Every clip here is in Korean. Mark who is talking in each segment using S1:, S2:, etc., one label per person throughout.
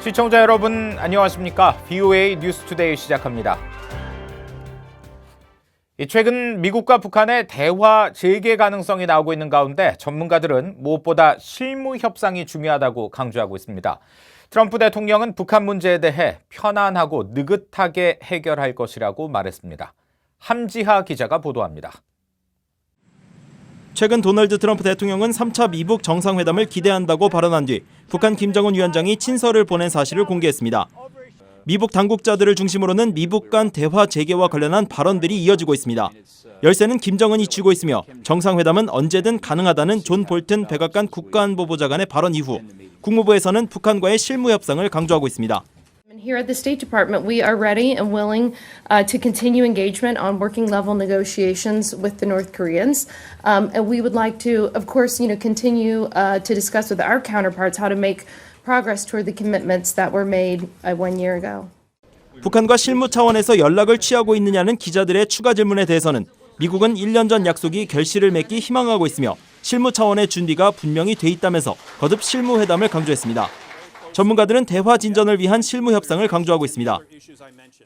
S1: 시청자 여러분 안녕하십니까? VOA 뉴스투데이 시작합니다. 최근 미국과 북한의 대화 재개 가능성이 나오고 있는 가운데 전문가들은 무엇보다 실무 협상이 중요하다고 강조하고 있습니다. 트럼프 대통령은 북한 문제에 대해 편안하고 느긋하게 해결할 것이라고 말했습니다. 함지하 기자가 보도합니다.
S2: 최근 도널드 트럼프 대통령은 3차 미북 정상회담을 기대한다고 발언한 뒤 북한 김정은 위원장이 친서를 보낸 사실을 공개했습니다. 미북 당국자들을 중심으로는 미북 간 대화 재개와 관련한 발언들이 이어지고 있습니다. 열세는 김정은이 쥐고 있으며 정상회담은 언제든 가능하다는 존 볼튼 백악관 국가안보보좌관의 발언 이후 국무부에서는 북한과의 실무 협상을 강조하고 있습니다.
S3: Here at the State Department, we are ready and willing to continue engagement on working level negotiations with the North Koreans. And we would like to, of course, continue to discuss with our counterparts how to make progress toward the commitments that were made 1 year ago.
S2: 북한과 실무 차원에서 연락을 취하고 있느냐는 기자들의 추가 질문에 대해서는 미국은 1년 전 약속이 결실을 맺기 희망하고 있으며 실무 차원의 준비가 분명히 돼 있다면서 거듭 실무 회담을 강조했습니다. 전문가들은 대화 진전을 위한 실무 협상을 강조하고 있습니다.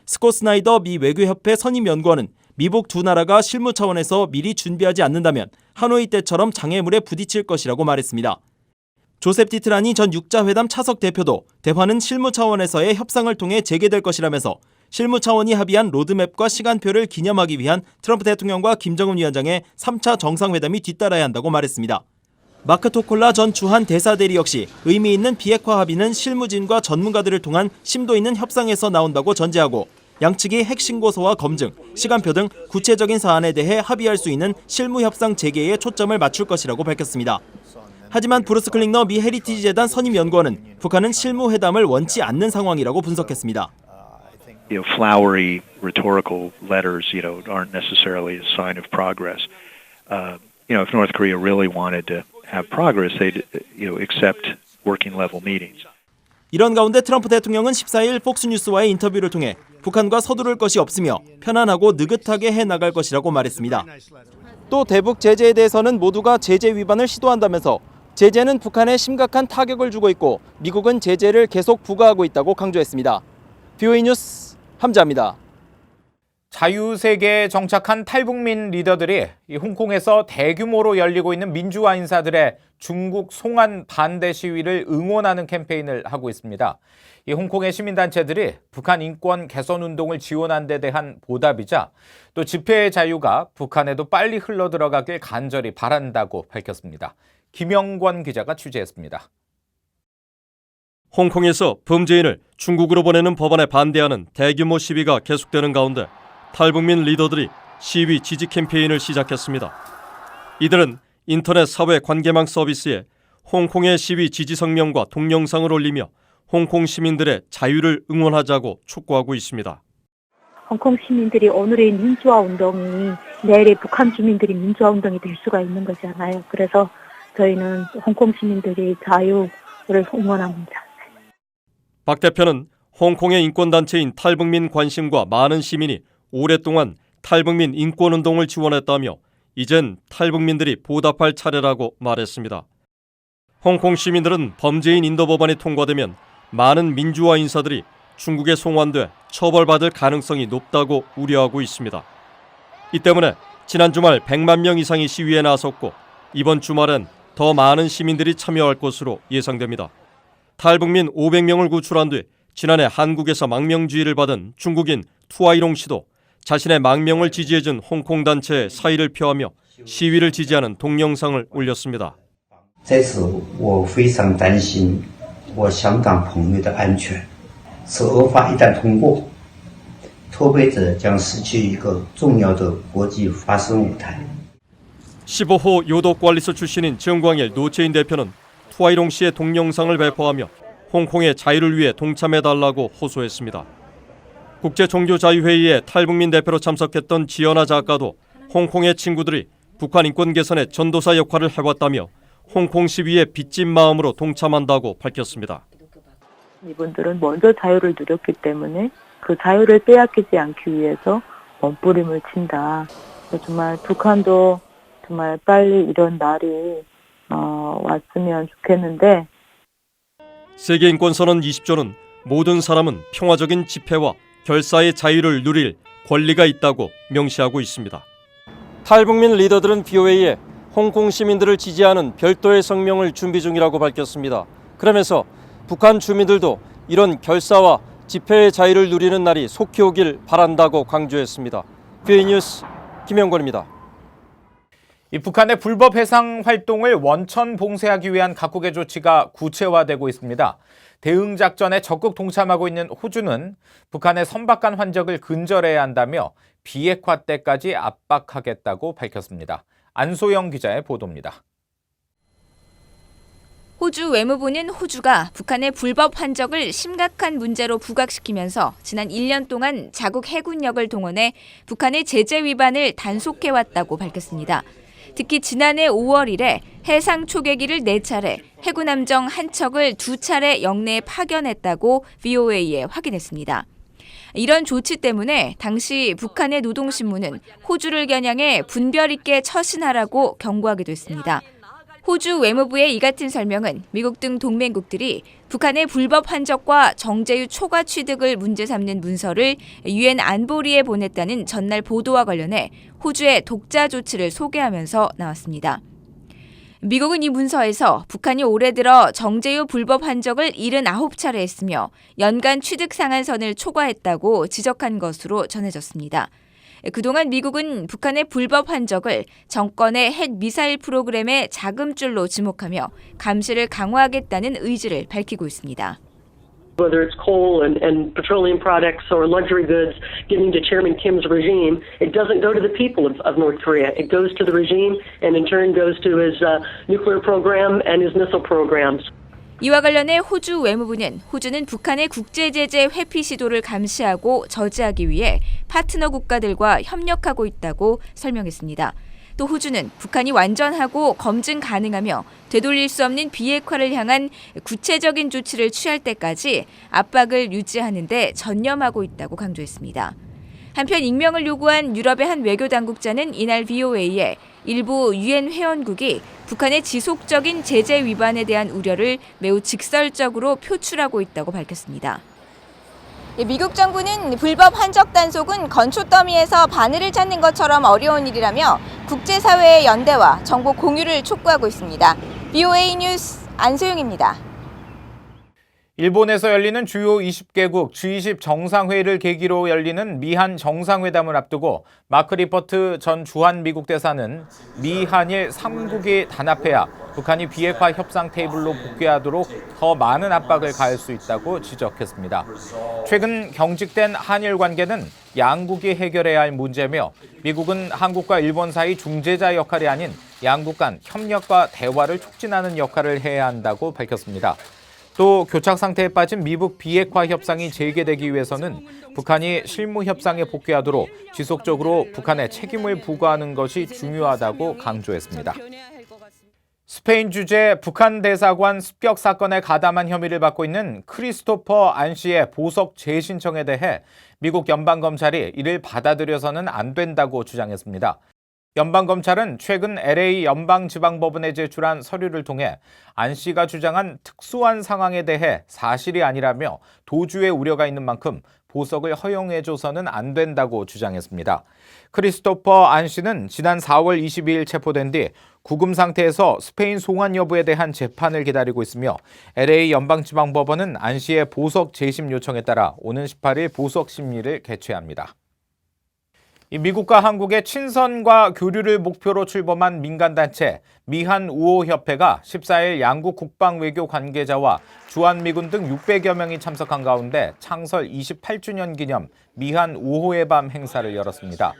S2: 스콧 스나이더 미 외교협회 선임연구원은 미북 두 나라가 실무 차원에서 미리 준비하지 않는다면 하노이 때처럼 장애물에 부딪힐 것이라고 말했습니다. 조셉 디트라니 전 육자회담 차석 대표도 대화는 실무 차원에서의 협상을 통해 재개될 것이라면서 실무 차원이 합의한 로드맵과 시간표를 기념하기 위한 트럼프 대통령과 김정은 위원장의 3차 정상회담이 뒤따라야 한다고 말했습니다. 마크 토콜라 전 주한 대사대리 역시 의미 있는 비핵화 합의는 실무진과 전문가들을 통한 심도 있는 협상에서 나온다고 전제하고 양측이 핵신고서와 검증, 시간표 등 구체적인 사안에 대해 합의할 수 있는 실무 협상 재개에 초점을 맞출 것이라고 밝혔습니다. 하지만 브루스 클링너 미 헤리티지 재단 선임 연구원은 북한은 실무 회담을 원치 않는 상황이라고 분석했습니다.
S4: Flowery rhetorical letters, aren't necessarily a sign of progress. If North Korea really wanted to have progress, they'd, accept working level meetings.
S2: 이런 가운데 트럼프 대통령은 14일 폭스뉴스와의 인터뷰를 통해 북한과 서두를 것이 없으며 편안하고 느긋하게 해나갈 것이라고 말했습니다. 또 대북 제재에 대해서는 모두가 제재 위반을 시도한다면서 제재는 북한에 심각한 타격을 주고 있고 미국은 제재를 계속 부과하고 있다고 강조했습니다. VOA 뉴스 함지하입니다.
S1: 자유세계에 정착한 탈북민 리더들이 홍콩에서 대규모로 열리고 있는 민주화 인사들의 중국 송환 반대 시위를 응원하는 캠페인을 하고 있습니다. 이 홍콩의 시민단체들이 북한 인권 개선 운동을 지원한 데 대한 보답이자 또 집회의 자유가 북한에도 빨리 흘러들어가길 간절히 바란다고 밝혔습니다. 김영권 기자가 취재했습니다.
S5: 홍콩에서 범죄인을 중국으로 보내는 법안에 반대하는 대규모 시위가 계속되는 가운데 탈북민 리더들이 시위 지지 캠페인을 시작했습니다. 이들은 인터넷 사회 관계망 서비스에 홍콩의 시위 지지 성명과 동영상을 올리며 홍콩 시민들의 자유를 응원하자고 촉구하고 있습니다.
S6: 홍콩 시민들이 오늘의 민주화 운동이 내일의 북한 주민들이 민주화 운동이 될 수가 있는 거잖아요. 그래서 저희는 홍콩 시민들의 자유를 응원합니다.
S5: 박 대표는 홍콩의 인권단체인 탈북민 관심과 많은 시민이 오랫동안 탈북민 인권운동을 지원했다며 이젠 탈북민들이 보답할 차례라고 말했습니다. 홍콩 시민들은 범죄인 인도 법안이 통과되면 많은 민주화 인사들이 중국에 송환돼 처벌받을 가능성이 높다고 우려하고 있습니다. 이 때문에 지난 주말 100만 명 이상이 시위에 나섰고 이번 주말엔 더 많은 시민들이 참여할 것으로 예상됩니다. 탈북민 500명을 구출한 뒤 지난해 한국에서 망명주의를 받은 중국인 투아이롱 씨도 자신의 망명을 지지해준 홍콩 단체에 사의를 표하며 시위를 지지하는 동영상을 올렸습니다.
S7: 在此我非常担心我香港朋友的安全。此恶法一旦通过，脱北者将失去一个重要的国际发声舞台。
S5: 15호 요독관리소 출신인 정광일 노채인 대표는 투아이롱 씨의 동영상을 배포하며 홍콩의 자유를 위해 동참해달라고 호소했습니다. 국제종교자유회의에 탈북민 대표로 참석했던 지연아 작가도 홍콩의 친구들이 북한 인권 개선의 전도사 역할을 해왔다며 홍콩 시위에 빚진 마음으로 동참한다고 밝혔습니다.
S6: 이분들은 먼저 자유를 누렸기 때문에 그 자유를 빼앗기지 않기 위해서 몸부림을 친다. 정말 북한도 정말 빨리 이런 날이 왔으면 좋겠는데
S5: 세계인권선언 20조는 모든 사람은 평화적인 집회와 결사의 자유를 누릴 권리가 있다고 명시하고 있습니다. 탈북민 리더들은 VOA에 홍콩 시민들을 지지하는 별도의 성명을 준비 중이라고 밝혔습니다. 그러면서 북한 주민들도 이런 결사와 집회의 자유를 누리는 날이 속히 오길 바란다고 강조했습니다. VOA 뉴스 김영권입니다.
S1: 이 북한의 불법 해상 활동을 원천 봉쇄하기 위한 각국의 조치가 구체화되고 있습니다. 대응 작전에 적극 동참하고 있는 호주는 북한의 선박간 환적을 근절해야 한다며 비핵화 때까지 압박하겠다고 밝혔습니다. 안소영 기자의 보도입니다.
S8: 호주 외무부는 호주가 북한의 불법 환적을 심각한 문제로 부각시키면서 지난 1년 동안 자국 해군력을 동원해 북한의 제재 위반을 단속해왔다고 밝혔습니다. 특히 지난해 5월 이래 해상 초계기를 4차례, 해군 함정 1척을 2차례 영내에 파견했다고 VOA에 확인했습니다. 이런 조치 때문에 당시 북한의 노동신문은 호주를 겨냥해 분별 있게 처신하라고 경고하기도 했습니다. 호주 외무부의 이 같은 설명은 미국 등 동맹국들이 북한의 불법 환적과 정제유 초과 취득을 문제 삼는 문서를 유엔 안보리에 보냈다는 전날 보도와 관련해 호주의 독자 조치를 소개하면서 나왔습니다. 미국은 이 문서에서 북한이 올해 들어 정제유 불법 환적을 79차례 했으며 연간 취득 상한선을 초과했다고 지적한 것으로 전해졌습니다. 그동안 미국은 북한의 불법 환적을 정권의 핵 미사일 프로그램의 자금줄로 지목하며 감시를 강화하겠다는 의지를 밝히고 있습니다.
S9: Whether it's coal and petroleum products or luxury goods getting to Chairman Kim's regime, it doesn't go to the people of North Korea. It goes to the regime and in turn goes to his nuclear program and his missile programs.
S8: 이와 관련해 호주 외무부는 호주는 북한의 국제제재 회피 시도를 감시하고 저지하기 위해 파트너 국가들과 협력하고 있다고 설명했습니다. 또 호주는 북한이 완전하고 검증 가능하며 되돌릴 수 없는 비핵화를 향한 구체적인 조치를 취할 때까지 압박을 유지하는 데 전념하고 있다고 강조했습니다. 한편 익명을 요구한 유럽의 한 외교당국자는 이날 VOA에 일부 유엔 회원국이 북한의 지속적인 제재 위반에 대한 우려를 매우 직설적으로 표출하고 있다고 밝혔습니다. 미국 정부는 불법 환적 단속은 건초 더미에서 바늘을 찾는 것처럼 어려운 일이라며 국제사회의 연대와 정보 공유를 촉구하고 있습니다. VOA 뉴스 안소영입니다.
S1: 일본에서 열리는 주요 20개국 G20 정상회의를 계기로 열리는 미한 정상회담을 앞두고 마크 리퍼트 전 주한 미국 대사는 미한일 3국이 단합해야 북한이 비핵화 협상 테이블로 복귀하도록 더 많은 압박을 가할 수 있다고 지적했습니다. 최근 경직된 한일 관계는 양국이 해결해야 할 문제며 미국은 한국과 일본 사이 중재자 역할이 아닌 양국 간 협력과 대화를 촉진하는 역할을 해야 한다고 밝혔습니다. 또 교착 상태에 빠진 미북 비핵화 협상이 재개되기 위해서는 북한이 실무 협상에 복귀하도록 지속적으로 북한에 책임을 부과하는 것이 중요하다고 강조했습니다. 스페인 주재 북한 대사관 습격 사건에 가담한 혐의를 받고 있는 크리스토퍼 안 씨의 보석 재신청에 대해 미국 연방검찰이 이를 받아들여서는 안 된다고 주장했습니다. 연방검찰은 최근 LA 연방지방법원에 제출한 서류를 통해 안 씨가 주장한 특수한 상황에 대해 사실이 아니라며 도주의 우려가 있는 만큼 보석을 허용해줘서는 안 된다고 주장했습니다. 크리스토퍼 안 씨는 지난 4월 22일 체포된 뒤 구금 상태에서 스페인 송환 여부에 대한 재판을 기다리고 있으며 LA 연방지방법원은 안 씨의 보석 재심 요청에 따라 오는 18일 보석 심리를 개최합니다. 미국과 한국의 친선과 교류를 목표로 출범한 민간단체 미한우호협회가 14일 양국 국방외교 관계자와 주한미군 등 600여 명이 참석한 가운데 창설 28주년 기념 미한우호의 밤 행사를 열었습니다.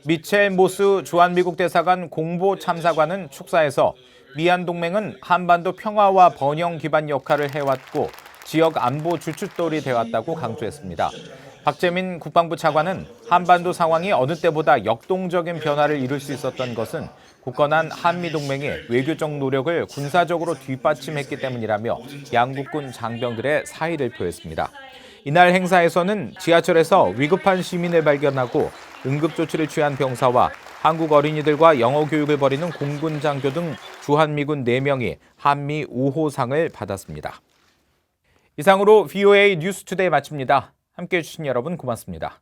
S1: 미첼 모스 주한미국 대사관 공보참사관은 축사에서 미한동맹은 한반도 평화와 번영 기반 역할을 해왔고 지역 안보 주춧돌이 되었다고 강조했습니다. 박재민 국방부 차관은 한반도 상황이 어느 때보다 역동적인 변화를 이룰 수 있었던 것은 굳건한 한미동맹이 외교적 노력을 군사적으로 뒷받침했기 때문이라며 양국군 장병들의 사의를 표했습니다. 이날 행사에서는 지하철에서 위급한 시민을 발견하고 응급조치를 취한 병사와 한국 어린이들과 영어 교육을 벌이는 공군 장교 등 주한미군 4명이 한미 우호상을 받았습니다. 이상으로 VOA 뉴스투데이 마칩니다. 함께해 주신 여러분 고맙습니다.